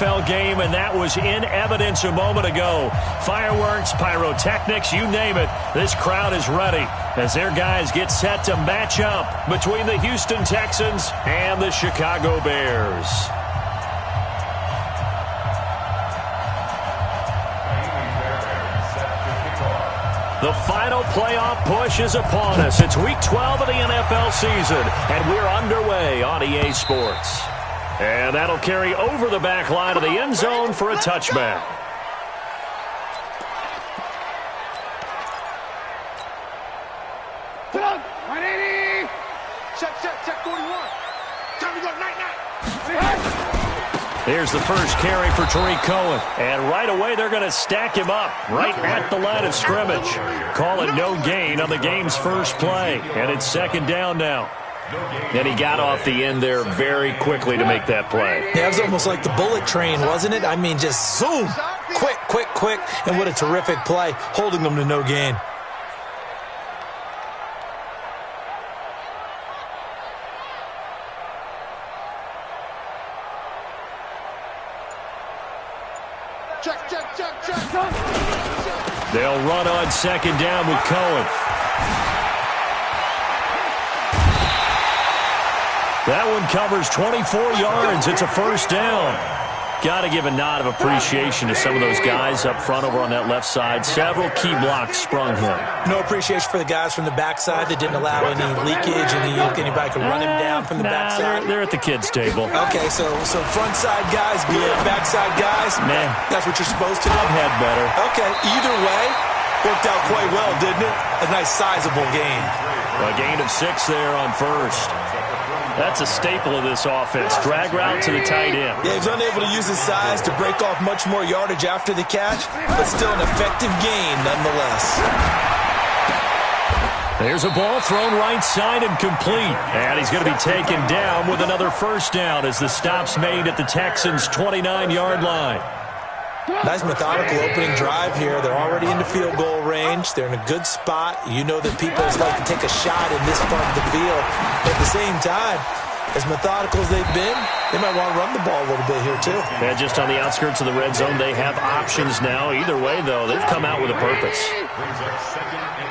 NFL game, and that was in evidence a moment ago. Fireworks, pyrotechnics, you name it. This crowd is ready as their guys get set to match up between the Houston Texans and the Chicago Bears. The final playoff push is upon us. It's Week 12 of the NFL season, and we're underway on EA Sports. And that'll carry over the back line of the end zone for a touchback. Put up, 180. Check 41. Time to go, night. Here's the first carry for Tariq Cohen. And right away, they're going to stack him up right at the line of scrimmage. Call it no gain on the game's first play. And it's second down now. And he got off the end there very quickly to make that play. Yeah, it was almost like the bullet train, wasn't it? I mean, just zoom. Quick. And what a terrific play, holding them to no gain. Check. They'll run on second down with Cohen. That one covers 24 yards. It's a first down. Got to give a nod of appreciation to some of those guys up front over on that left side. Several key blocks sprung him. No appreciation for the guys from the backside that didn't allow any leakage, anybody could run him down from the backside. They're at the kids' table. Okay, so front side guys good, backside guys, nah. That's what you're supposed to do. I've had better. Okay, either way, worked out quite well, didn't it? A nice sizable gain. A gain of 6 there on first. That's a staple of this offense. Drag route to the tight end. Yeah, he was unable to use his size to break off much more yardage after the catch, but still an effective gain nonetheless. There's a ball thrown right side and complete. And he's going to be taken down with another first down as the stop's made at the Texans' 29-yard line. Nice methodical opening drive here. They're already into field goal range. They're in a good spot. You know that people like to take a shot in this part of the field. But at the same time, as methodical as they've been, they might want to run the ball a little bit here too. Yeah, just on the outskirts of the red zone, they have options now. Either way, though, they've come out with a purpose.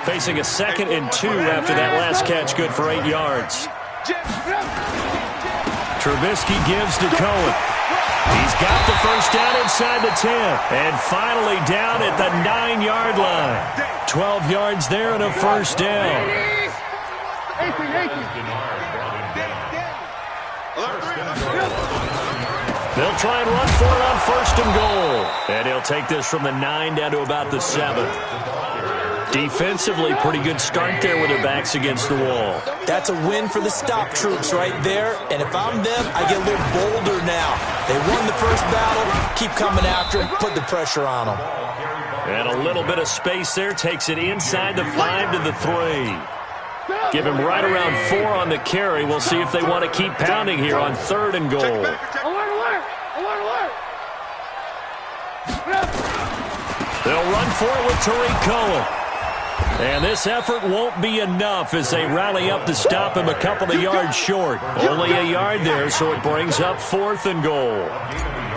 Facing a 2nd and 2 after that last catch, good for 8 yards. Trubisky gives to Cohen. He's got the first down inside the 10. And finally down at the 9-yard line. 12 yards there and a first down. They'll try and run for it on 1st and goal. And he'll take this from the 9 down to about the 7. Defensively, pretty good start there with their backs against the wall. That's a win for the stop troops right there. And if I'm them, I get a little bolder now. They won the first battle. Keep coming after them. Put the pressure on them. And a little bit of space there. Takes it inside the 5 to the 3. Give him right around 4 on the carry. We'll see if they want to keep pounding here on 3rd and goal. Alert. They'll run for it with Tariq Cohen. And this effort won't be enough as they rally up to stop him a couple of yards short. Only a yard there, so it brings up 4th and goal.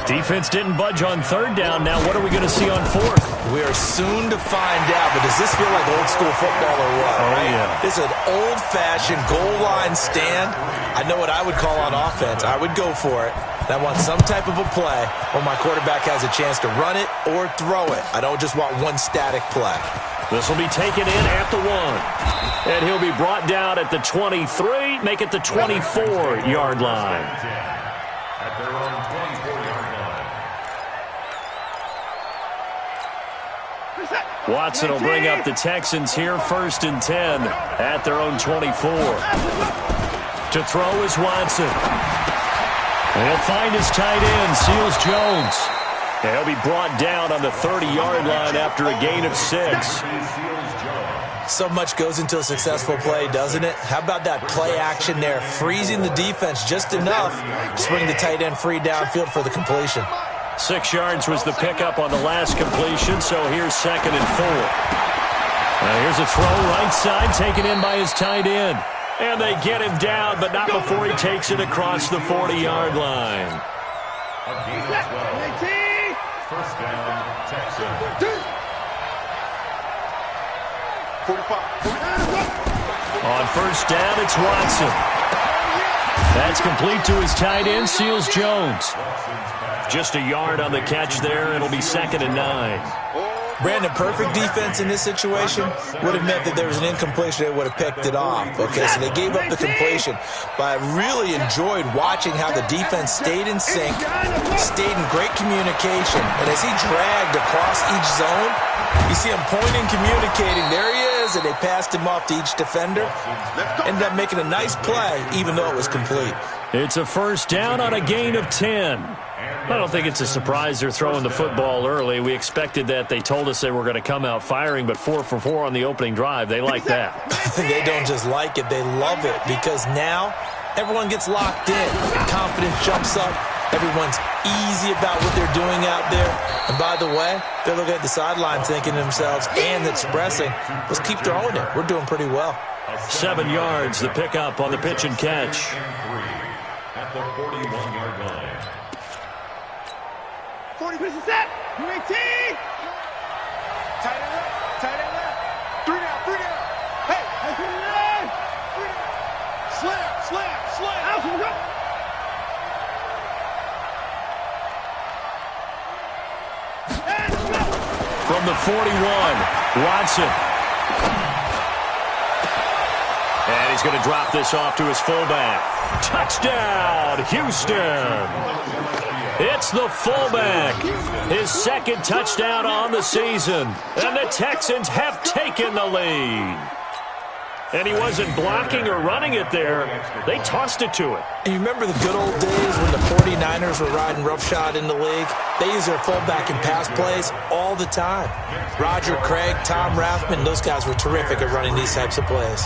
Defense didn't budge on 3rd down. Now what are we going to see on 4th? We are soon to find out, but does this feel like old school football or what? Oh, right? yeah. This is an old-fashioned goal line stand. I know what I would call on offense. I would go for it. And I want some type of a play where my quarterback has a chance to run it or throw it. I don't just want one static play. This will be taken in at the 1. And he'll be brought down at the 23, make it the 24-yard line. At their own 24-yard line. Watson will bring up the Texans here, 1st and 10 at their own 24. To throw is Watson. And he'll find his tight end, Seals Jones. And he'll be brought down on the 30-yard line after a gain of 6. So much goes into a successful play, doesn't it? How about that play action there, freezing the defense just enough to swing the tight end free downfield for the completion. 6 yards was the pickup on the last completion, so here's 2nd and 4. Here's a throw right side taken in by his tight end. And they get him down, but not before he takes it across the 40-yard line. A gain of 12. First down, Texans. 45. On first down, it's Watson. That's complete to his tight end, Seals Jones. Just a yard on the catch there. It'll be 2nd and 9. Brandon, perfect defense in this situation would have meant that there was an incompletion. They would have picked it off. Okay, so they gave up the completion. But I really enjoyed watching how the defense stayed in sync, stayed in great communication. And as he dragged across each zone, you see him pointing, communicating. There he is, and they passed him off to each defender. Ended up making a nice play, even though it was complete. It's a first down on a gain of 10. I don't think it's a surprise they're throwing the football early. We expected that. They told us they were going to come out firing, but 4 for 4 on the opening drive. They like that. They don't just like it, they love it, because now everyone gets locked in. Confidence jumps up. Everyone's easy about what they're doing out there. And by the way, they're looking at the sideline thinking to themselves and expressing, let's keep throwing it. We're doing pretty well. 7 yards, the pickup on the pitch and catch. At the 41-yard line. 40 pitches set. UAT. Tight end left. Tight end left. 3 down. 3 down. Hey. 3 down. Slam. Out. From the 41, Watson. And he's going to drop this off to his fullback. Touchdown, Houston. It's the fullback. His 2nd touchdown on the season. And the Texans have taken the lead. And he wasn't blocking or running it there. They tossed it to him. And you remember the good old days when the 49ers were riding roughshod in the league? They used their fullback in pass plays all the time. Roger Craig, Tom Rathman, those guys were terrific at running these types of plays.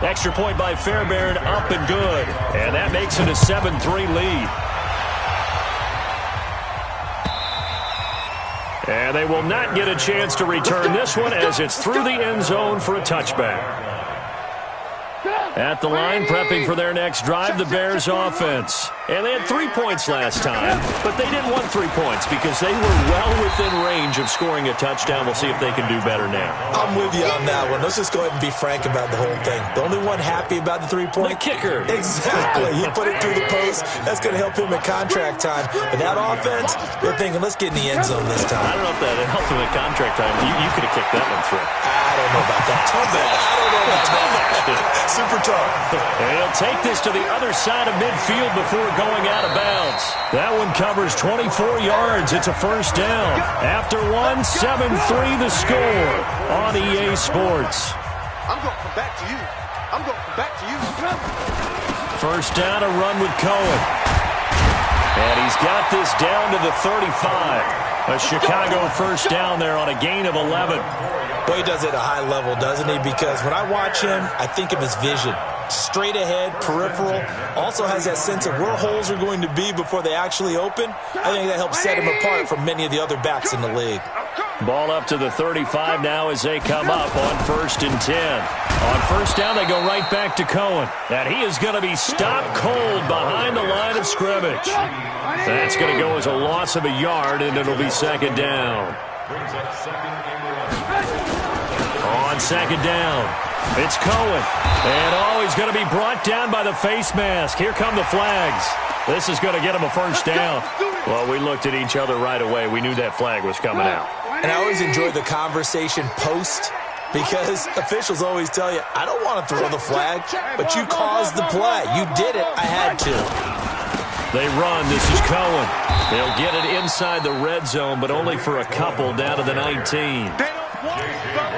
Extra point by Fairbairn, up and good. And that makes it a 7-3 lead. And they will not get a chance to return this one as it's through the end zone for a touchback. At the line, prepping for their next drive, the Bears offense. And they had 3 points last time, but they didn't want 3 points because they were well within range of scoring a touchdown. We'll see if they can do better now. I'm with you on that one. Let's just go ahead and be frank about the whole thing. The only one happy about the 3-point? The kicker. Exactly. He put it through the post. That's going to help him at contract time. But that offense, they're thinking, let's get in the end zone this time. I don't know if that helped him at contract time. You could have kicked that one through. I don't know about that. I don't know about that. Super tough. And he'll take this to the other side of midfield before going out of bounds. That one covers 24 yards. It's a first down. After 1, 7-3 the score on EA Sports. I'm going to come back to you. First down, a run with Cohen. And he's got this down to the 35. A Chicago first down there on a gain of 11. Well, he does it at a high level, doesn't he? Because when I watch him, I think of his vision. Straight ahead, peripheral. Also has that sense of where holes are going to be before they actually open. I think that helps set him apart from many of the other backs in the league. Ball up to the 35 now as they come up on 1st and 10. On first down, they go right back to Cohen. And he is going to be stopped cold behind the line of scrimmage. That's going to go as a loss of a yard, and it'll be 2nd down. On 2nd down, it's Cohen. And he's going to be brought down by the face mask. Here come the flags. This is going to get him a first down. Well, we looked at each other right away. We knew that flag was coming out. And I always enjoy the conversation post, because officials always tell you, I don't want to throw the flag, but you caused the play. You did it. I had to. They run. This is Cohen. They'll get it inside the red zone, but only for a couple down to the 19.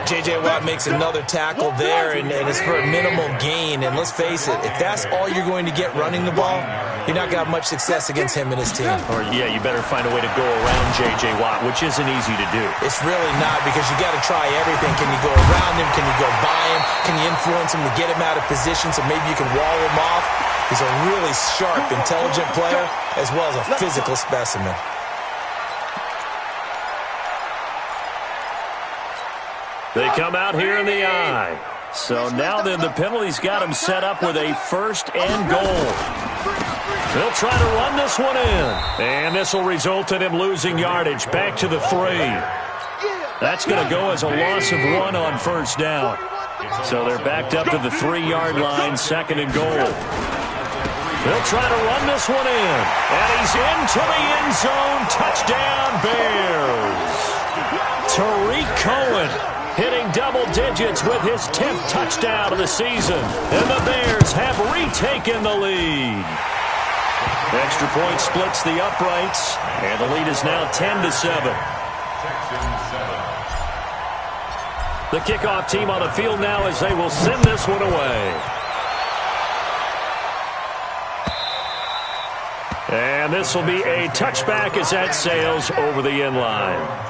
J.J. Watt makes another tackle there, and it's for a minimal gain. And let's face it, if that's all you're going to get running the ball, you're not going to have much success against him and his team. Or, yeah, you better find a way to go around J.J. Watt, which isn't easy to do. It's really not, because you got to try everything. Can you go around him? Can you go by him? Can you influence him to get him out of position so maybe you can wall him off? He's a really sharp, intelligent player, as well as a physical specimen. They come out here in the eye. So now then the penalty's got him set up with a 1st and goal. They'll try to run this one in. And this will result in him losing yardage. Back to the 3. That's going to go as a loss of 1 on first down. So they're backed up to the 3-yard line, 2nd and goal. They'll try to run this one in. And he's into the end zone. Touchdown, Bears. Tariq Cohen hitting double digits with his 10th touchdown of the season. And the Bears have retaken the lead. Extra point splits the uprights. And the lead is now 10-7. The kickoff team on the field now as they will send this one away. And this will be a touchback as that sails over the end line.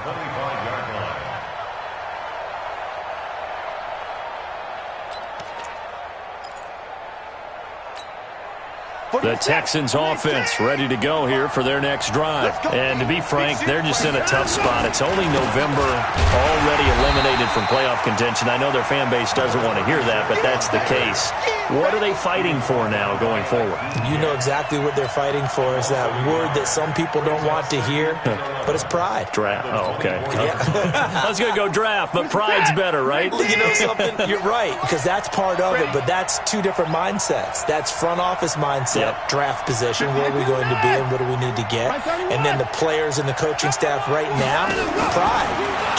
The Texans offense ready to go here for their next drive. And to be frank, they're just in a tough spot. It's only November, already eliminated from playoff contention. I know their fan base doesn't want to hear that, but that's the case. What are they fighting for now going forward? You know exactly what they're fighting for. Is that word that some people don't want to hear, but it's pride. Draft. Oh, okay. Yeah. I was going to go draft, but pride's better, right? You know something? You're right, because that's part of it, but that's two different mindsets. That's front office mindset, draft position, where are we going to be and what do we need to get? And then the players and the coaching staff right now, pride.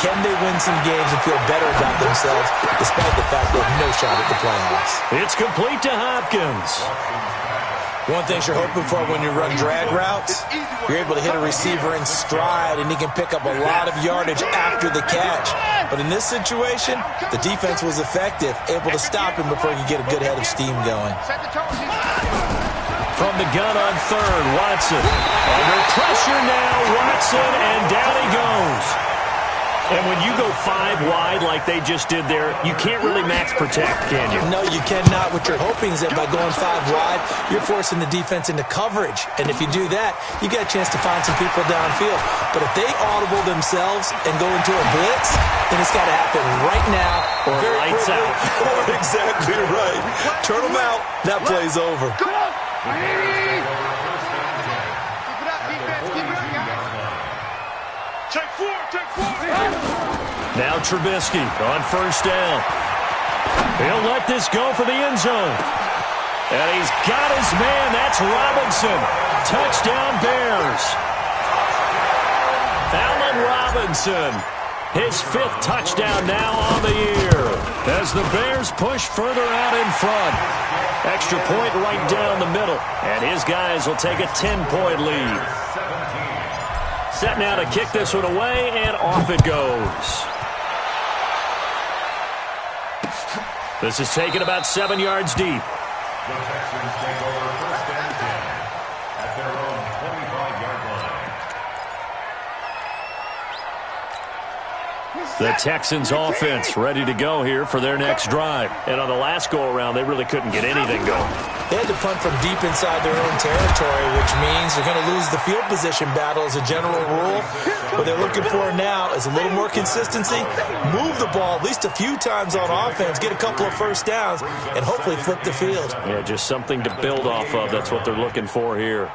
Can they win some games and feel better about themselves despite the fact they have no shot at the playoffs? It's complete to Hopkins. One thing you're hoping for when you run drag routes, you're able to hit a receiver in stride and he can pick up a lot of yardage after the catch. But in this situation, the defense was effective, able to stop him before he could get a good head of steam going. From the gun on 3rd, Watson. Under pressure now, Watson, and down he goes. And when you go 5 wide like they just did there, you can't really max protect, can you? No, you cannot. What you're hoping is that by going 5 wide, you're forcing the defense into coverage. And if you do that, you get a chance to find some people downfield. But if they audible themselves and go into a blitz, then it's got to happen right now. Or lights out. Or exactly right. Turn them out. That play's over. Now Trubisky on first down. He'll let this go for the end zone. And he's got his man. That's Robinson. Touchdown, Bears. Allen Robinson. His 5th touchdown now on the year. As the Bears push further out in front. Extra point right down the middle. And his guys will take a 10-point lead. Set now to kick this one away, and off it goes. This is taken about 7 yards deep. The Texans take over 1st and 10 at their own 25-yard line. The Texans offense ready to go here for their next drive. And on the last go-around, they really couldn't get anything going. They had to punt from deep inside their own territory, which means they're going to lose the field position battle as a general rule. What they're looking for now is a little more consistency, move the ball at least a few times on offense, get a couple of first downs, and hopefully flip the field. Yeah, just something to build off of. That's what they're looking for here.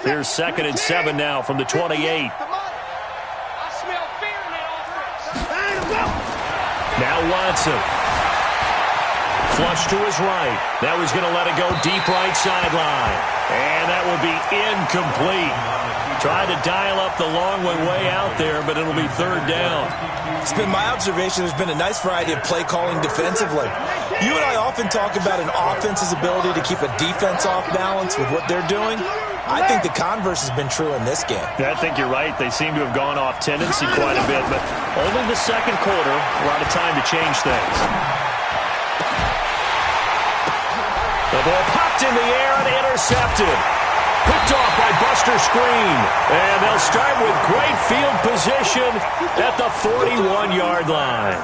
Here's 2nd and 7 now from the 28. Now Watson. Flush to his right. Now he's going to let it go deep right sideline. And that will be incomplete. Tried to dial up the long one way out there, but it'll be 3rd down. It's been my observation there's been a nice variety of play calling defensively. You and I often talk about an offense's ability to keep a defense off balance with what they're doing. I think the converse has been true in this game. Yeah, I think you're right. They seem to have gone off tendency quite a bit, but only the 2nd quarter, a lot of time to change things. The ball popped in the air and intercepted. Picked off by Buster Screen. And they'll start with great field position at the 41-yard line.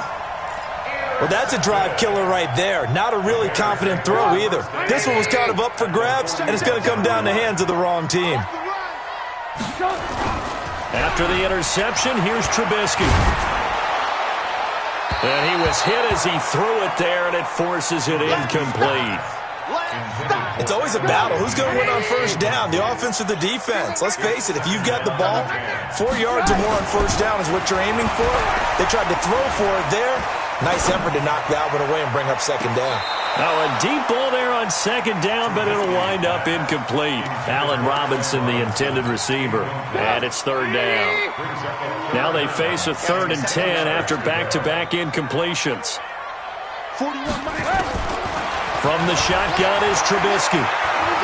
Well, that's a drive killer right there. Not a really confident throw either. This one was kind of up for grabs, and it's going to come down the hands of the wrong team. After the interception, here's Trubisky. And he was hit as he threw it there, and it forces it incomplete. It's always a battle. Who's going to win on first down, the offense or the defense? Let's face it, if you've got the ball, 4 yards or more on first down is what you're aiming for. They tried to throw for it there. Nice effort to knock that one away and bring up second down. Oh, a deep ball there on second down, but it'll wind up incomplete. Allen Robinson, the intended receiver. And it's third down. Now they face a 3rd and 10 after back-to-back incompletions. From the shotgun is Trubisky.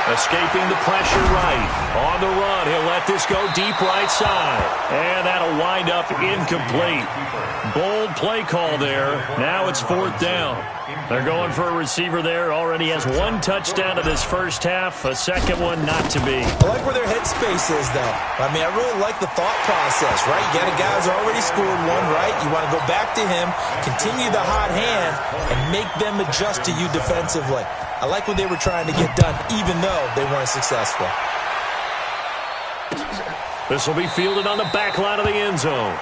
Escaping the pressure right. On the run, he'll let this go deep right side. And that'll wind up incomplete. Bold play call there. Now it's 4th down. They're going for a receiver there. Already has 1 touchdown to this first half. A second one not to be. I like where their headspace is, though. I mean, I really like the thought process, right? You got a guy who's already scored one, right? You want to go back to him, continue the hot hand, and make them adjust to you defensively. I like what they were trying to get done, even though they weren't successful. This will be fielded on the back line of the end zone.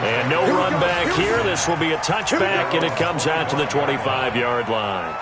And no run back here. This will be a touchback, and it comes out to the 25-yard line.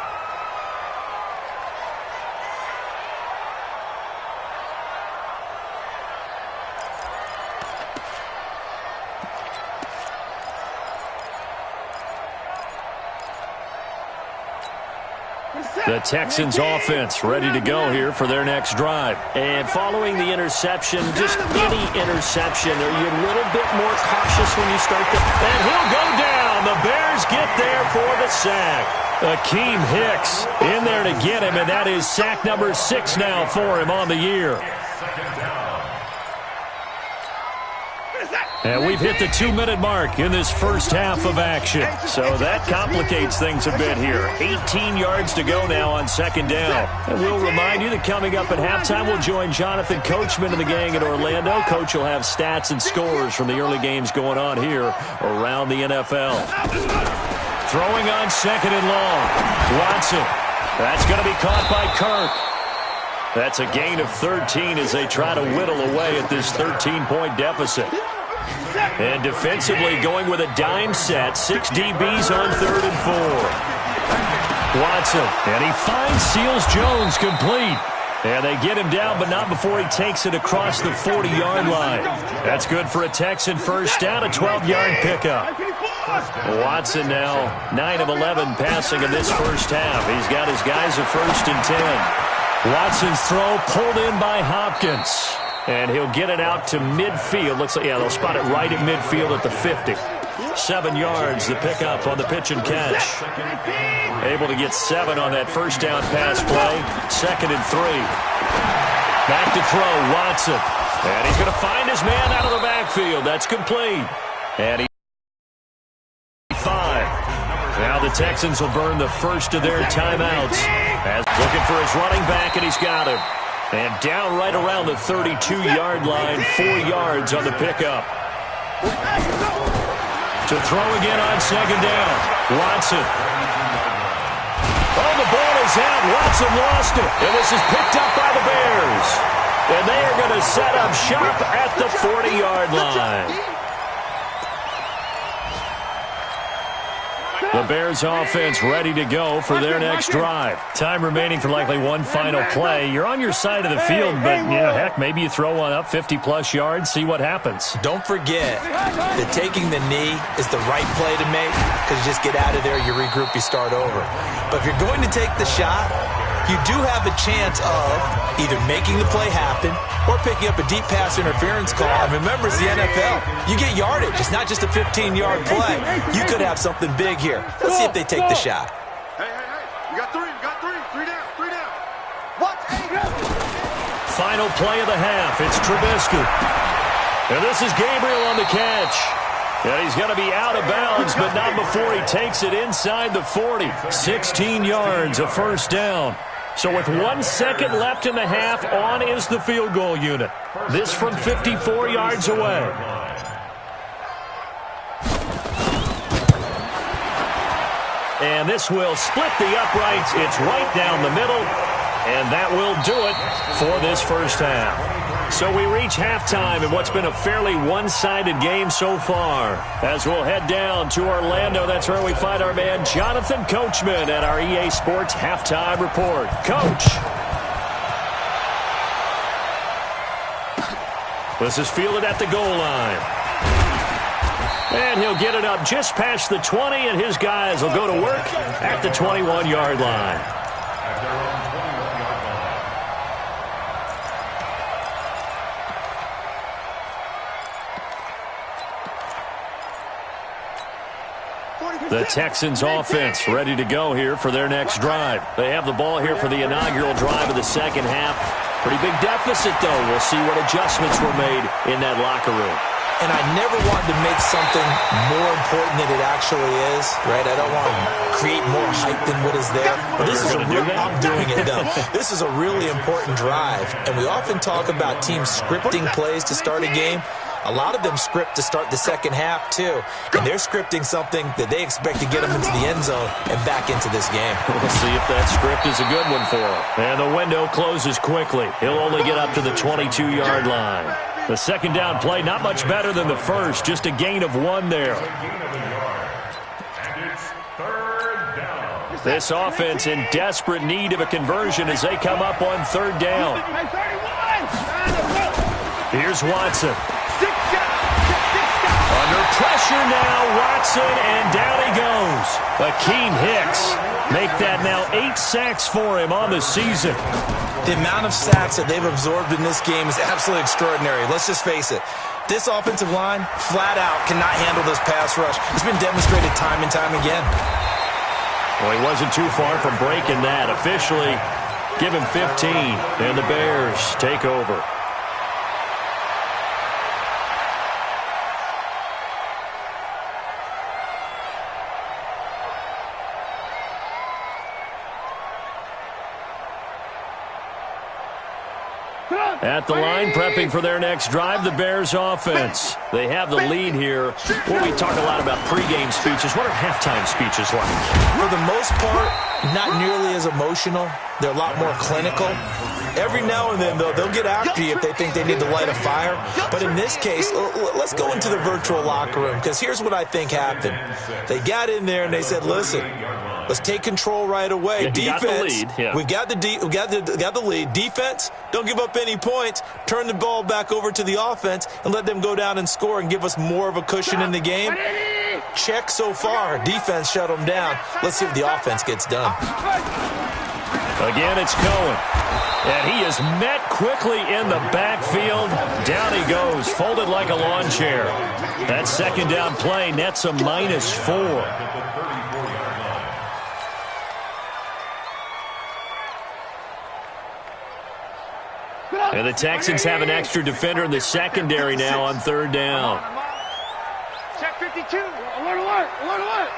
The Texans offense ready to go here for their next drive. And following the interception, just any interception, are you a little bit more cautious when you start to... And he'll go down. The Bears get there for the sack. Akeem Hicks in there to get him, and that is sack number 6 now for him on the year. And we've hit the 2-minute mark in this first half of action. So that complicates things a bit here. 18 yards to go now on second down. And we'll remind you that coming up at halftime, we'll join Jonathan Coachman and the gang in Orlando. Coach will have stats and scores from the early games going on here around the NFL. Throwing on second and long. Watson. That's going to be caught by Kirk. That's a gain of 13 as they try to whittle away at this 13-point deficit. And defensively going with a dime set. 6 DBs on 3rd and 4. Watson. And he finds Seals Jones complete. And they get him down, but not before he takes it across the 40-yard line. That's good for a Texan first down, a 12-yard pickup. Watson now 9 of 11 passing in this first half. He's got his guys at 1st and 10. Watson's throw pulled in by Hopkins. And he'll get it out to midfield. Looks like, yeah, they'll spot it right at midfield at the 50. 7 yards, the pickup on the pitch and catch. Able to get 7 on that first down pass play. 2nd and 3. Back to throw, Watson. And he's going to find his man out of the backfield. That's complete. And he's 5. Now the Texans will burn the first of their timeouts. As looking for his running back, and he's got him. And down right around the 32-yard line, 4 yards on the pickup. To throw again on second down, Watson. Oh, the ball is out. Watson lost it. And this is picked up by the Bears. And they are going to set up shop at the 40-yard line. The Bears offense ready to go for their next drive. Time remaining for likely one final play. You're on your side of the field, but, heck, maybe you throw one up 50-plus yards, see what happens. Don't forget that taking the knee is the right play to make because you just get out of there, you regroup, you start over. But if you're going to take the shot, you do have a chance of either making the play happen or picking up a deep pass interference call. And remember, it's the NFL. You get yardage. It's not just a 15-yard play. You could have something big here. Let's see if they take the shot. Hey. You got 3. You got 3. 3 down. 3 down. What? Final play of the half. It's Trubisky. And this is Gabriel on the catch. And he's going to be out of bounds, but not before he takes it inside the 40. 16 yards, a first down. So with 1 second left in the half, on is the field goal unit. This from 54 yards away. And this will split the uprights. It's right down the middle. And that will do it for this first half. So we reach halftime in what's been a fairly one-sided game so far. As we'll head down to Orlando, that's where we find our man Jonathan Coachman at our EA Sports Halftime Report. Coach. This is fielded at the goal line. And he'll get it up just past the 20, and his guys will go to work at the 21-yard line. The Texans offense ready to go here for their next drive. They have the ball here for the inaugural drive of the second half. Pretty big deficit, though. We'll see what adjustments were made in that locker room. And I never wanted to make something more important than it actually is, right? I don't want to create more hype than what is there. But this is I'm doing it, though. This is a really important drive. And we often talk about teams scripting plays to start a game. A lot of them script to start the second half, too. And they're scripting something that they expect to get them into the end zone and back into this game. We'll see if that script is a good one for him. And the window closes quickly. He'll only get up to the 22-yard line. The second down play, not much better than the first. Just a gain of 1 there. And it's third down. This offense in desperate need of a conversion as they come up on third down. Here's Watson. Under pressure now, Watson, and down he goes. Akeem Hicks make that now 8 sacks for him on the season. The amount of sacks that they've absorbed in this game is absolutely extraordinary. Let's just face it. This offensive line, flat out, cannot handle this pass rush. It's been demonstrated time and time again. Well, he wasn't too far from breaking that. Officially, give him 15, and the Bears take over. At the line, prepping for their next drive, the Bears offense. They have the lead here. Well, we talk a lot about pregame speeches. What are halftime speeches like? For the most part, not nearly as emotional. They're a lot more clinical. Every now and then, though, they'll get after you if they think they need to light a fire. But in this case, let's go into the virtual locker room, because here's what I think happened. They got in there and they said, listen, let's take control right away. Yeah, defense, we got the lead. Defense, don't give up any points. Turn the ball back over to the offense and let them go down and score and give us more of a cushion in the game. Check so far. Defense shut them down. Let's see if the offense gets done. Again, it's Cohen. And he is met quickly in the backfield. Down he goes, folded like a lawn chair. That second down play nets a -4. And the Texans have an extra defender in the secondary now on third down. Check 52. Alert, alert, alert, alert.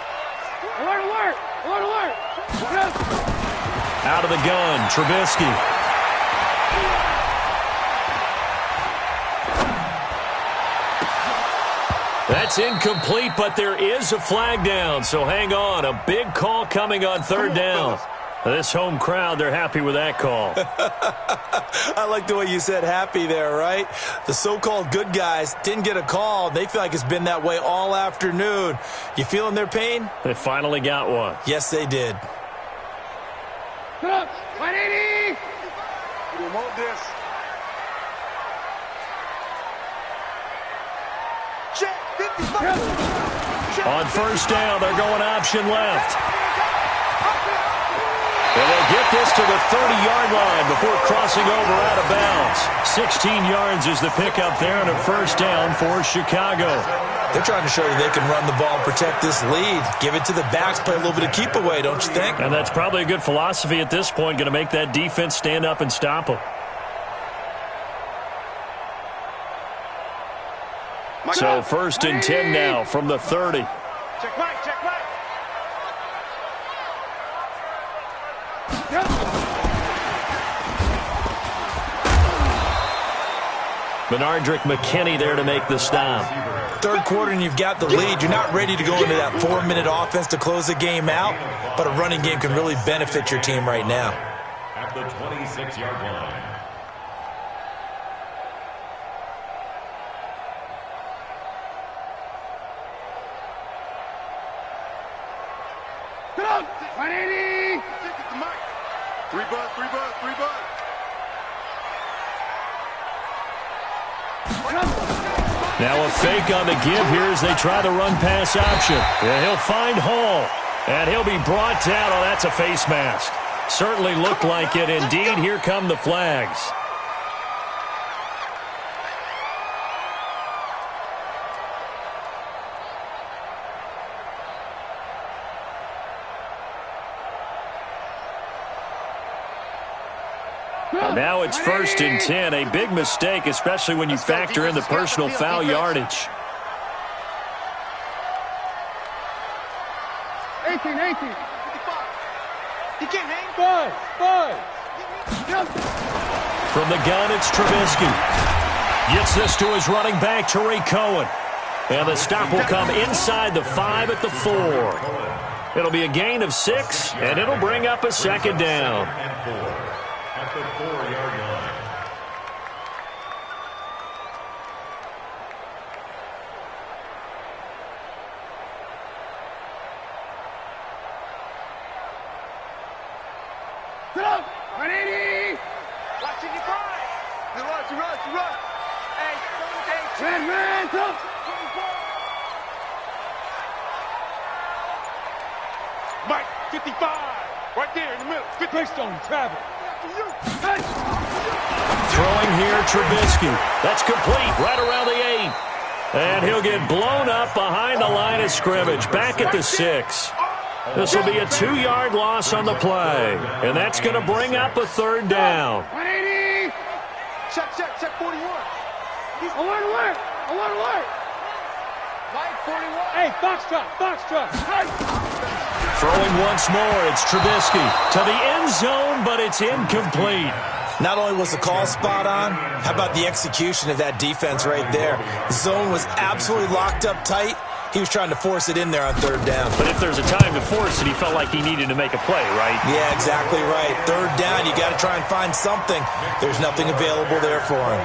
Alert, alert, alert, alert. Out of the gun, Trubisky. That's incomplete, but there is a flag down, so hang on. A big call coming on third down. This home crowd, they're happy with that call. I like the way you said happy there, right? The so-called good guys didn't get a call. They feel like it's been that way all afternoon. You feeling their pain? They finally got one. Yes, they did. 180. We want this. Check 55. On first down, they're going option left. And they'll get this to the 30-yard line before crossing over out of bounds. 16 yards is the pickup there on a first down for Chicago. They're trying to show you they can run the ball and protect this lead. Give it to the backs, play a little bit of keep away, don't you think? And that's probably a good philosophy at this point, going to make that defense stand up and stop them. So first and 10 now from the 30. Check right, check right. Benardrick McKinney there to make the stop. Third quarter and you've got the lead. You're not ready to go into that 4-minute offense to close the game out, but a running game can really benefit your team right now. At the 26-yard line. 180. Three buzz. Now a fake on the give here as they try the run-pass option. And he'll find Hall. And he'll be brought down. Oh, that's a face mask. Certainly looked like it. Indeed, here come the flags. Now it's 1st and 10. A big mistake, especially when you factor in the personal foul yardage. 18. He can't hang. Five. From the gun, it's Trubisky. Gets this to his running back, Tariq Cohen. And the stop will come inside the 5 at the 4. It'll be a gain of 6, and it'll bring up a 2nd down. At the 4-yard line. Sit up. 180. Watch it, you find. You run. Hey, red, up. Mike, 55. Right there in the middle. Greystone, travel. Throwing here, Trubisky. That's complete right around the 8. And he'll get blown up behind the line of scrimmage, back at the 6. This will be a 2-yard loss on the play. And that's going to bring up a 3rd down. 180. Check 41. Alert. Mike, 41. Hey, box truck. Throwing once more, it's Trubisky to the end zone, but it's incomplete. Not only was the call spot on, how about the execution of that defense right there? The zone was absolutely locked up tight. He was trying to force it in there on 3rd down. But if there's a time to force it, he felt like he needed to make a play, right? Yeah, exactly right. 3rd down, you got to try and find something. There's nothing available there for him.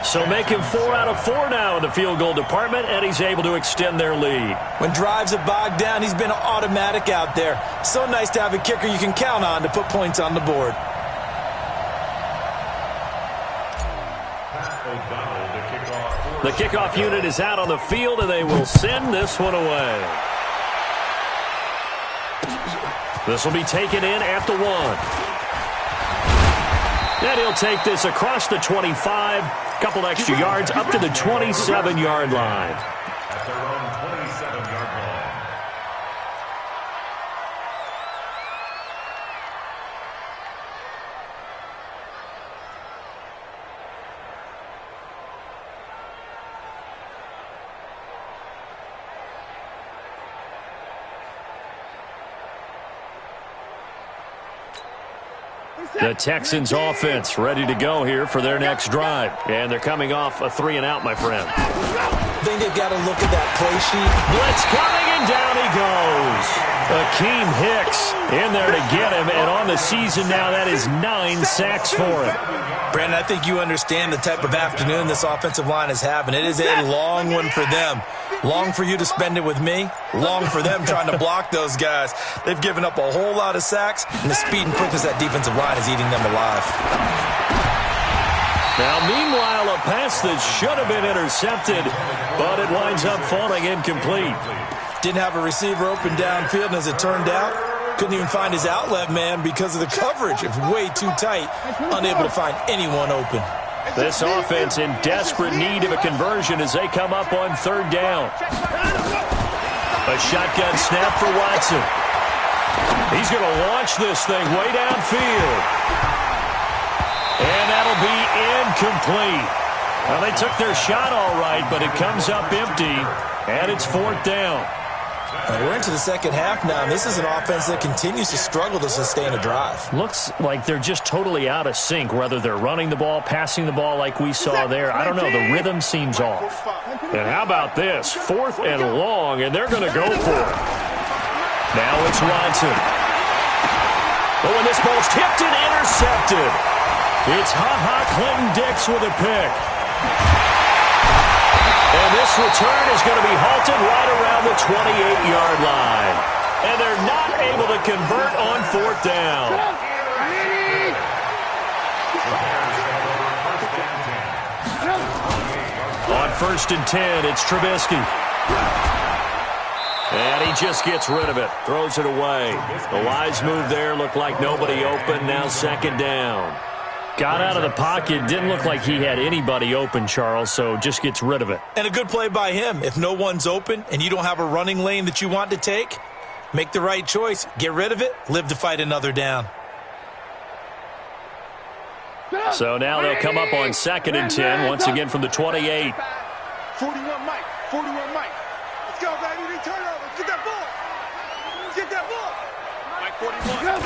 So make him 4 out of 4 now in the field goal department, and he's able to extend their lead. When drives are bogged down, he's been automatic out there. So nice to have a kicker you can count on to put points on the board. The kickoff unit is out on the field, and they will send this one away. This will be taken in at the 1. And he'll take this across the 25, couple extra yards up to the 27-yard line. At their own 27-yard line. The Texans offense ready to go here for their next drive. And they're coming off a 3-and-out, my friend. I think they've got to look at that play sheet. Blitz coming, and down he goes. Akeem Hicks in there to get him. And on the season now, that is 9 sacks for him. Brandon, I think you understand the type of afternoon this offensive line is having. It is a long one for them. Long for you to spend it with me. Long for them trying to block those guys. They've given up a whole lot of sacks, and the speed and quickness of that defensive line is eating them alive. Now, meanwhile, a pass that should have been intercepted, but it winds up falling incomplete. Didn't have a receiver open downfield, and as it turned out, couldn't even find his outlet man because of the coverage. It's way too tight, unable to find anyone open. This offense in desperate need of a conversion as they come up on 3rd down. A shotgun snap for Watson. He's going to launch this thing way downfield. And that'll be incomplete. Well, they took their shot all right, but it comes up empty, and it's 4th down. We're into the second half now, and this is an offense that continues to struggle to sustain a drive. Looks like they're just totally out of sync, whether they're running the ball, passing the ball like we saw there. I don't know. The rhythm seems off. And how about this? 4th and long, and they're going to go for it. Now it's Watson. But when this ball's tipped and intercepted, it's Clinton-Dix with a pick. And this return is going to be halted right around the 28-yard line. And they're not able to convert on 4th down. On 1st and 10, it's Trubisky. And he just gets rid of it, throws it away. The wise move there, looked like nobody open, now 2nd down. Got out of the pocket, didn't look like he had anybody open, Charles, so just gets rid of it. And a good play by him. If no one's open and you don't have a running lane that you want to take, make the right choice. Get rid of it, live to fight another down. So now they'll come up on 2nd and 10, once again from the 28. 41 Mike, 41 Mike. Let's go, baby. We turn over. Get that ball. Get that ball. Mike 41.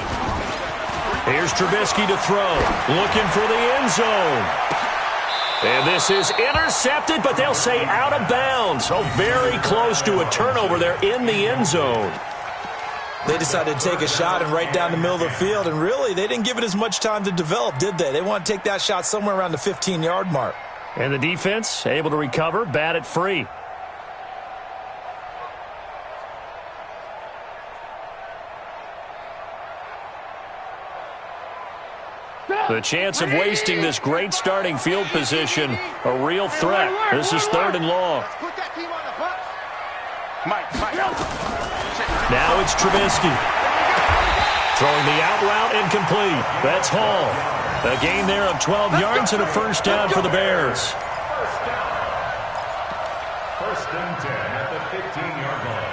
Here's Trubisky to throw. Looking for the end zone. And this is intercepted, but they'll say out of bounds. So very close to a turnover there in the end zone. They decided to take a shot and right down the middle of the field, and really, they didn't give it as much time to develop, did they? They want to take that shot somewhere around the 15-yard mark. And the defense able to recover, bat it free. The chance of wasting this great starting field position, a real threat. This is 3rd and long. Put that team on the bus. Mike. Now it's Trubisky. Throwing the out route incomplete. That's Hall. A gain there of 12 yards and a 1st down for the Bears. 1st and 10 at the 15-yard line.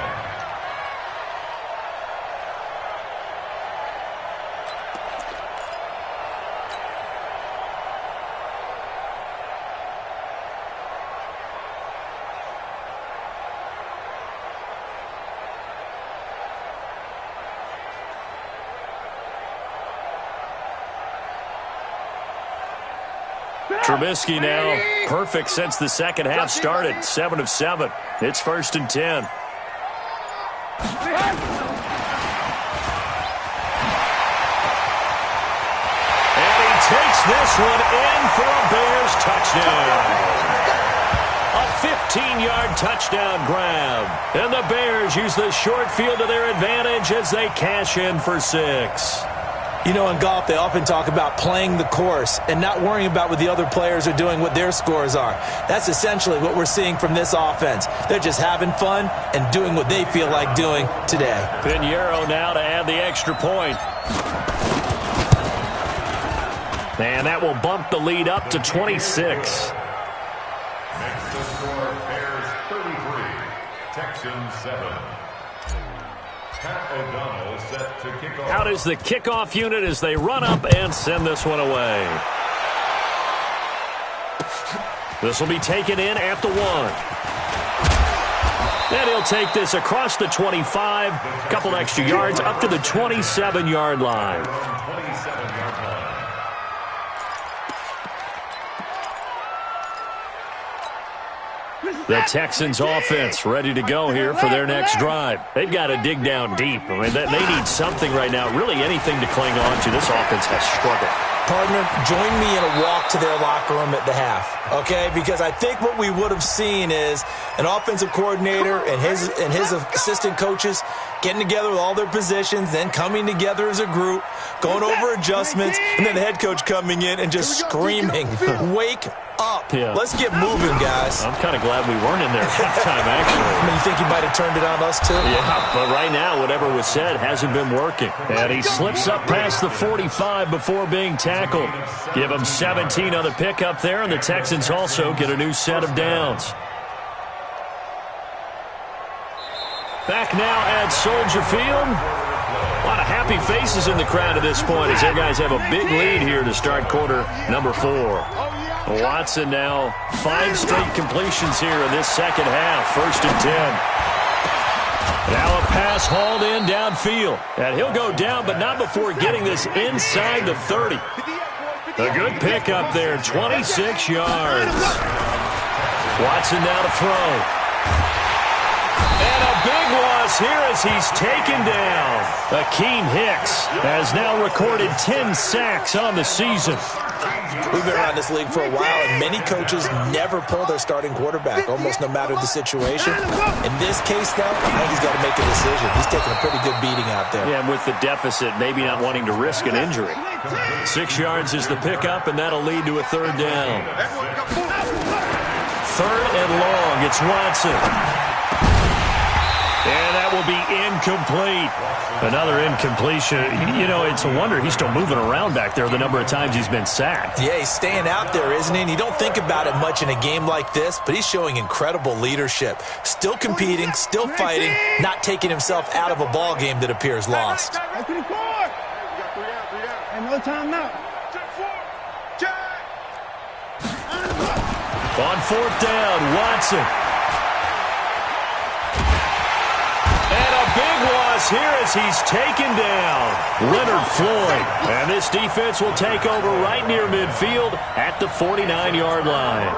Trubisky now perfect since the 2nd half started. 7 of 7. It's 1st and 10. And he takes this one in for a Bears touchdown. A 15-yard touchdown grab. And the Bears use the short field to their advantage as they cash in for 6. You know, in golf, they often talk about playing the course and not worrying about what the other players are doing, what their scores are. That's essentially what we're seeing from this offense. They're just having fun and doing what they feel like doing today. Pinheiro now to add the extra point. And that will bump the lead up to 26. Makes the score Bears 33, Texans 7. Pat O'Donnell set to kick off. Out is the kickoff unit as they run up and send this one away. This will be taken in at the 1. And he'll take this across the 25, a couple extra yards up to the 27-yard line. 27-yard line. The Texans offense ready to go here for their next drive. They've got to dig down deep. I mean, they need something right now, really anything to cling on to. This offense has struggled. Partner, join me in a walk to their locker room at the half, okay? Because I think what we would have seen is an offensive coordinator and his assistant coaches getting together with all their positions, then coming together as a group, going over adjustments, and then the head coach coming in and just screaming, wake up. Yeah. Let's get moving, guys. I'm kind of glad we weren't in there at halftime, actually. I mean, you think he might have turned it on us, too? Yeah, but right now, whatever was said hasn't been working. And he slips up past the 45 before being tackled. Give him 17 on the pickup there, and the Texans also get a new set of downs. Back now at Soldier Field. A lot of happy faces in the crowd at this point as their guys have a big lead here to start quarter number 4. Watson now 5 straight completions here in this second half. 1st and 10. Now a pass hauled in downfield. And he'll go down, but not before getting this inside the 30. A good pickup there, 26 yards. Watson now to throw. And a big loss was here as he's taken down. Akeem Hicks has now recorded 10 sacks on the season. We've been around this league for a while, and many coaches never pull their starting quarterback, almost no matter the situation. In this case, though, I think he's got to make a decision. He's taking a pretty good beating out there. Yeah, and with the deficit, maybe not wanting to risk an injury. 6 yards is the pickup, and that'll lead to a third down. Third and long, it's Watson. And that will be incomplete. Another incompletion. You know, it's a wonder he's still moving around back there the number of times he's been sacked. Yeah, he's staying out there, isn't he? And you don't think about it much in a game like this, but he's showing incredible leadership. Still competing, still fighting, not taking himself out of a ball game that appears lost. No time now. On fourth down, Watson. And a big loss here as he's taken down. Leonard Floyd. And this defense will take over right near midfield at the 49-yard line.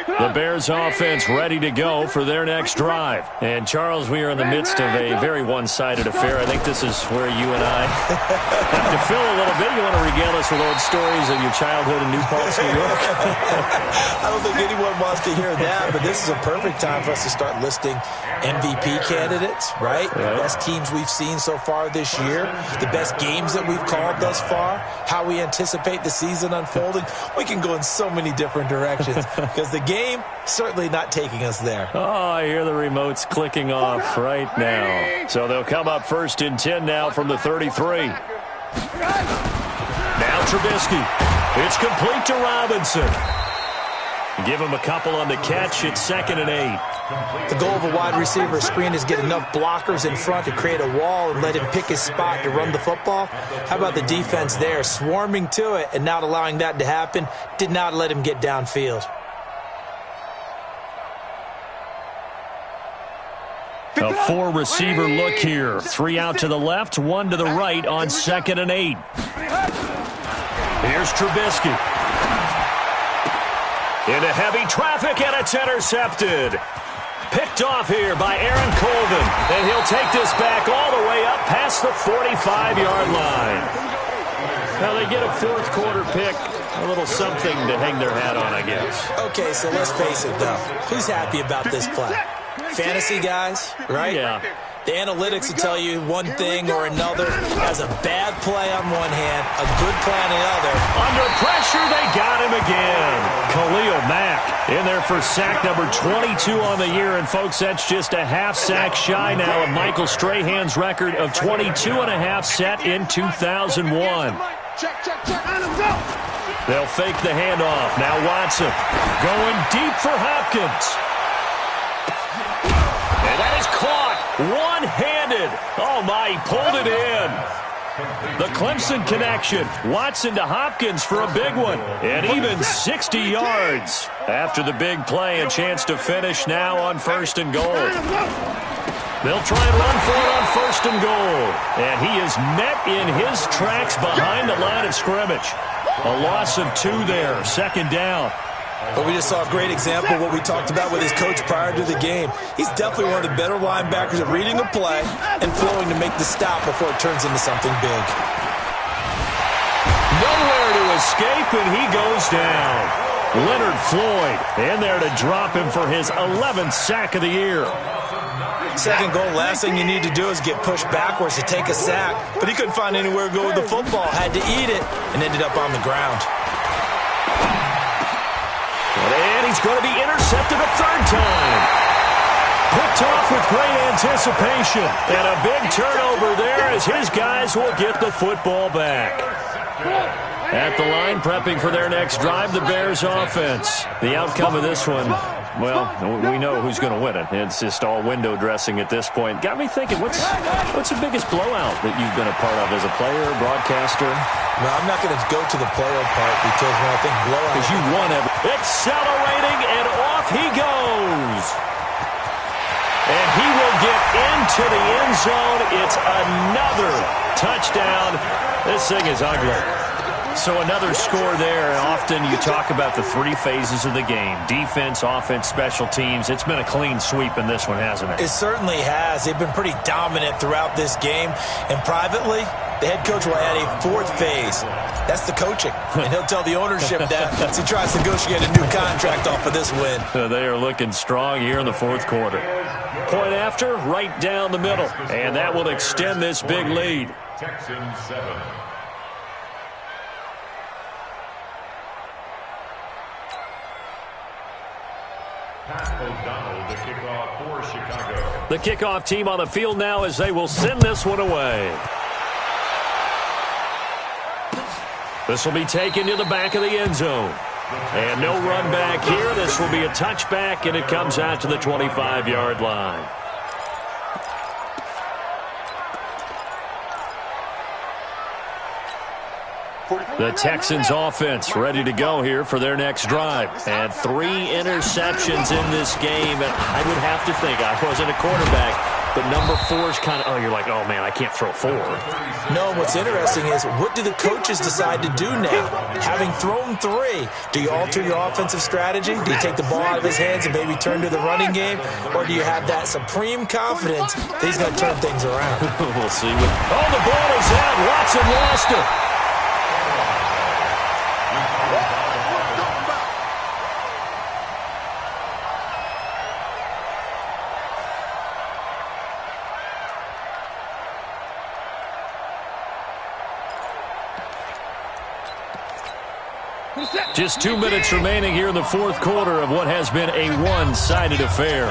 The Bears offense ready to go for their next drive. And, Charles, we are in the midst of a very one-sided affair. I think this is where you and I have to fill a little bit. You want to regale us with old stories of your childhood in New Paltz, New York? I don't think anyone wants to hear that, but this is a perfect time for us to start listing MVP candidates, right? The best teams we've seen so far this year, the best games that we've called thus far, how we anticipate the season unfolding. We can go in so many different directions because the game certainly not taking us there. Oh, I hear the remotes clicking off right now. So they'll come up first and 10 now from the 33. Now Trubisky. It's complete to Robinson. Give him a couple on the catch. It's 2nd and 8. The goal of a wide receiver screen is get enough blockers in front to create a wall and let him pick his spot to run the football. How about the defense there, swarming to it and not allowing that to happen? Did not let him get downfield. A 4-receiver look here. 3 out to the left, 1 to the right on 2nd and 8. Here's Trubisky. Into heavy traffic, and it's intercepted. Picked off here by Aaron Colvin. And he'll take this back all the way up past the 45-yard line. Now they get a fourth quarter pick. A little something to hang their hat on, I guess. Okay, so let's face it, though. Who's happy about this play? Fantasy guys, right? Yeah. The analytics will tell you one thing or another. Has a bad play on one hand, a good play on the other. Under pressure, they got him again. Khalil Mack in there for sack number 22 on the year. And, folks, that's just a half sack shy now of Michael Strahan's record of 22.5 set in 2001. They'll fake the handoff. Now Watson going deep for Hopkins. And that is caught one-handed. Oh, my, he pulled it in. The Clemson connection. Watson to Hopkins for a big one. And even 60 yards. After the big play, a chance to finish now on 1st and goal. They'll try and run for it on 1st and goal. And he is met in his tracks behind the line of scrimmage. A loss of 2 there. 2nd down. But we just saw a great example of what we talked about with his coach prior to the game. He's definitely one of the better linebackers at reading a play and flowing to make the stop before it turns into something big. Nowhere to escape, and he goes down. Leonard Floyd in there to drop him for his 11th sack of the year. 2nd goal, last thing you need to do is get pushed backwards to take a sack. But he couldn't find anywhere to go with the football, had to eat it, and ended up on the ground. And he's going to be intercepted a 3rd time. Picked off with great anticipation. And a big turnover there as his guys will get the football back. At the line, prepping for their next drive, the Bears offense. The outcome of this one, well, we know who's going to win it. It's just all window dressing at this point. Got me thinking, what's the biggest blowout that you've been a part of as a player, broadcaster? No, I'm not going to go to the player part because when I think blowout... Because you won it. Accelerating, and off he goes. And he will get into the end zone. It's another touchdown. This thing is ugly. So another score there. Often you talk about the three phases of the game. Defense, offense, special teams. It's been a clean sweep in this one, hasn't it? It certainly has. They've been pretty dominant throughout this game. And privately, the head coach will add a fourth phase. That's the coaching. And he'll tell the ownership that as he tries to negotiate a new contract off of this win. They are looking strong here in the fourth quarter. Point after, right down the middle. And that will extend this big lead. Texans 7. Pat O'Donnell, the kickoff for Chicago. The kickoff team on the field now as they will send this one away. This will be taken to the back of the end zone. And no run back here. This will be a touchback, and it comes out to the 25-yard line. The Texans offense ready to go here for their next drive. And 3 interceptions in this game. And I would have to think, I wasn't a quarterback, but number 4 is kind of, oh, you're like, oh, man, I can't throw 4. No, what's interesting is what do the coaches decide to do now? Having thrown 3, do you alter your offensive strategy? Do you take the ball out of his hands and maybe turn to the running game? Or do you have that supreme confidence that he's going to turn things around? We'll see. Oh, the ball is out. Watson lost it. Just 2 minutes remaining here in the fourth quarter of what has been a one-sided affair.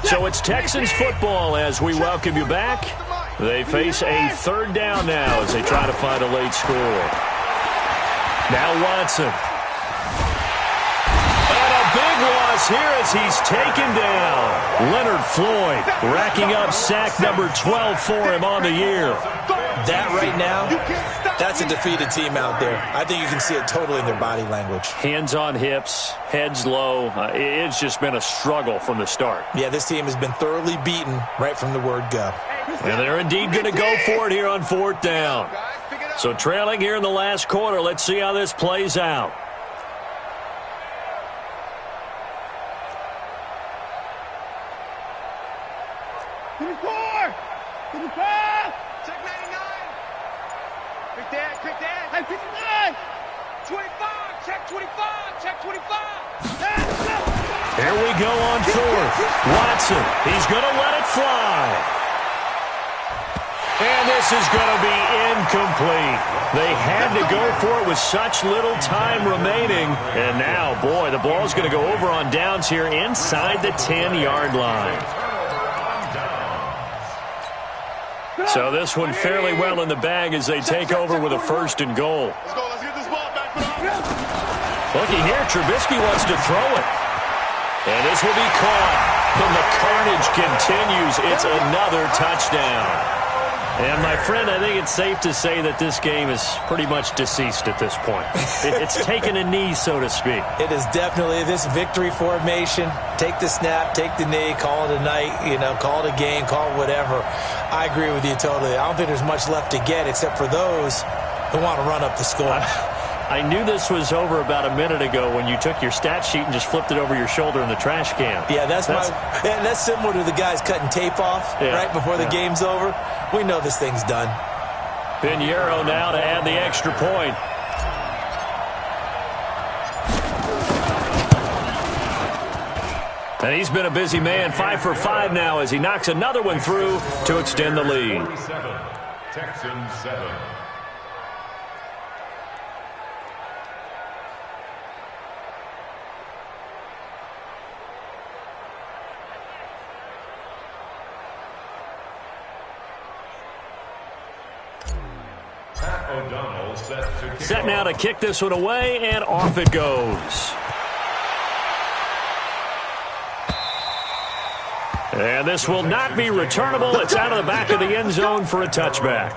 So it's Texans football as we welcome you back. They face a third down now as they try to find a late score. Now Watson. And a big loss here as he's taken down. Leonard Floyd racking up sack number 12 for him on the year. That right now, that's a defeated team out there. I think you can see it totally in their body language. Hands on hips, heads low. It's just been a struggle from the start. Yeah, this team has been thoroughly beaten right from the word go. And they're indeed going to go for it here on fourth down. So trailing here in the last quarter. Let's see how this plays out. Check 99. Quick dad. Hey, 59. 25. Check 25. Check 25. Here we go on fourth. Watson, he's going to let it fly. And this is going to be incomplete. They had to go for it with such little time remaining. And now, boy, the ball's going to go over on downs here inside the 10-yard line. So this one fairly well in the bag as they take over with a first and goal. Let's go. Let's get this ball back. Looky here, Trubisky wants to throw it. And this will be caught. And the carnage continues. It's another touchdown. And, my friend, I think it's safe to say that this game is pretty much deceased at this point. It's taken a knee, so to speak. It is definitely this victory formation. Take the snap, take the knee, call it a night, call it a game, call it whatever. I agree with you totally. I don't think there's much left to get except for those who want to run up the score. I knew this was over about a minute ago when you took your stat sheet and just flipped it over your shoulder in the trash can. Yeah, that's similar to the guys cutting tape off right before the game's over. We know this thing's done. Pinheiro now to add the extra point. And he's been a busy man, 5 for 5 now as he knocks another one through to extend the lead. Texans 7. O'Donnell set now to kick this one away, and off it goes. And this will not be returnable. It's out of the back of the end zone for a touchback.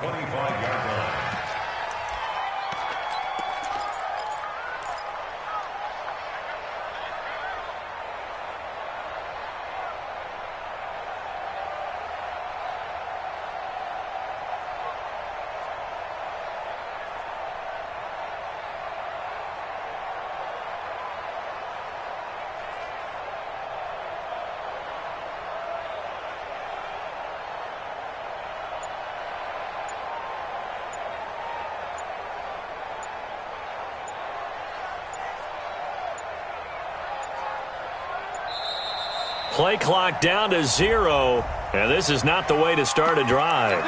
Play clock down to 0, and this is not the way to start a drive.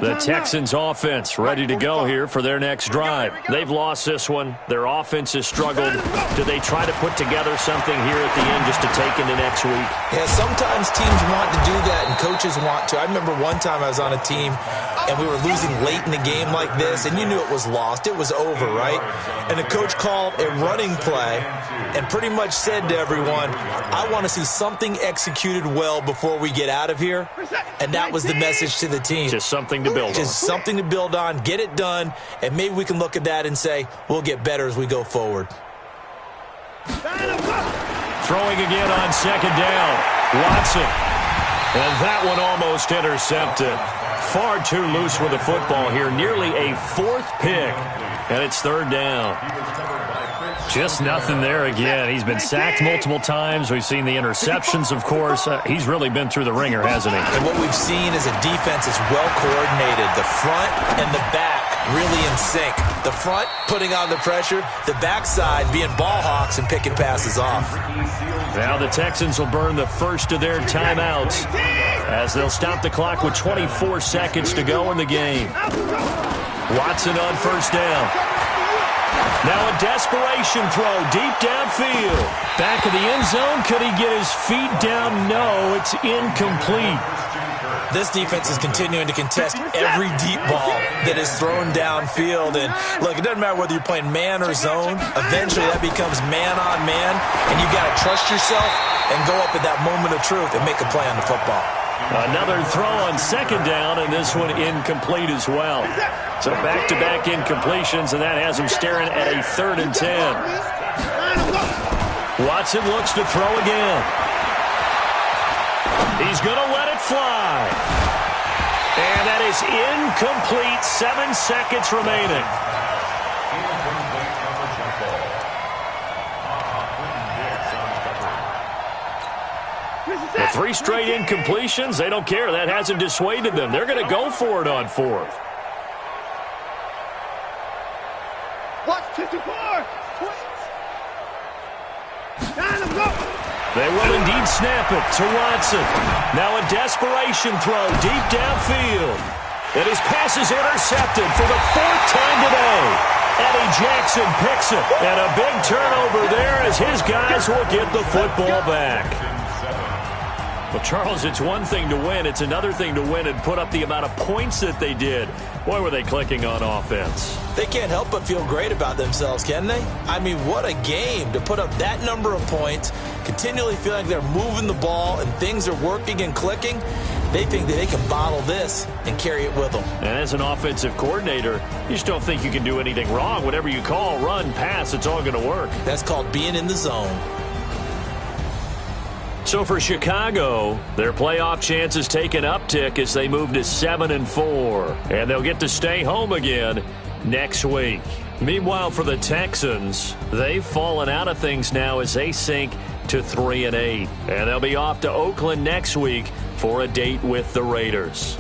The Texans offense ready to go here for their next drive. They've lost this one. Their offense has struggled. Do they try to put together something here at the end just to take into next week? Yeah, sometimes teams want to do that and coaches want to. I remember one time I was on a team and we were losing late in the game like this, and you knew it was lost. It was over, right? And the coach called a running play and pretty much said to everyone, I want to see something executed well before we get out of here. And that was the message to the team. Just something to build on. Just something to build on, get it done, and maybe we can look at that and say, we'll get better as we go forward. Throwing again on second down. Watson. And that one almost intercepted. Far too loose with the football here. Nearly a fourth pick. And it's third down. Just nothing there again. He's been sacked multiple times. We've seen the interceptions, of course. He's really been through the ringer, hasn't he? And what we've seen is a defense that's well coordinated. The front and the back really in sync. The front putting on the pressure. The backside being ball hawks and picking passes off. Now the Texans will burn the first of their timeouts as they'll stop the clock with 24 seconds to go in the game. Watson on first down. Now a desperation throw deep downfield. Back of the end zone. Could he get his feet down? No, it's incomplete. This defense is continuing to contest every deep ball that is thrown downfield. And look, it doesn't matter whether you're playing man or zone. Eventually that becomes man on man. And you got to trust yourself and go up at that moment of truth and make a play on the football. Another throw on second down, and this one incomplete as well. So back-to-back incompletions, and that has him staring at a 3rd and 10. Watson looks to throw again. He's going to let it fly. And that is incomplete. 7 seconds remaining. The 3 straight incompletions, they don't care. That hasn't dissuaded them. They're going to go for it on 4th. They will indeed snap it to Watson. Now a desperation throw deep downfield. And his pass is intercepted for the 4th time today. Eddie Jackson picks it. And a big turnover there as his guys will get the football back. Well, Charles, it's one thing to win. It's another thing to win and put up the amount of points that they did. Boy, were they clicking on offense. They can't help but feel great about themselves, can they? I mean, what a game to put up that number of points, continually feeling like they're moving the ball and things are working and clicking. They think that they can bottle this and carry it with them. And as an offensive coordinator, you just don't think you can do anything wrong. Whatever you call, run, pass, it's all going to work. That's called being in the zone. So for Chicago, their playoff chances take an uptick as they move to 7-4. And they'll get to stay home again next week. Meanwhile, for the Texans, they've fallen out of things now as they sink to 3-8. And they'll be off to Oakland next week for a date with the Raiders.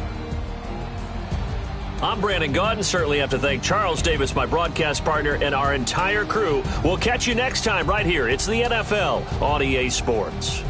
I'm Brandon Gaudin. Certainly have to thank Charles Davis, my broadcast partner, and our entire crew. We'll catch you next time right here. It's the NFL on EA Sports.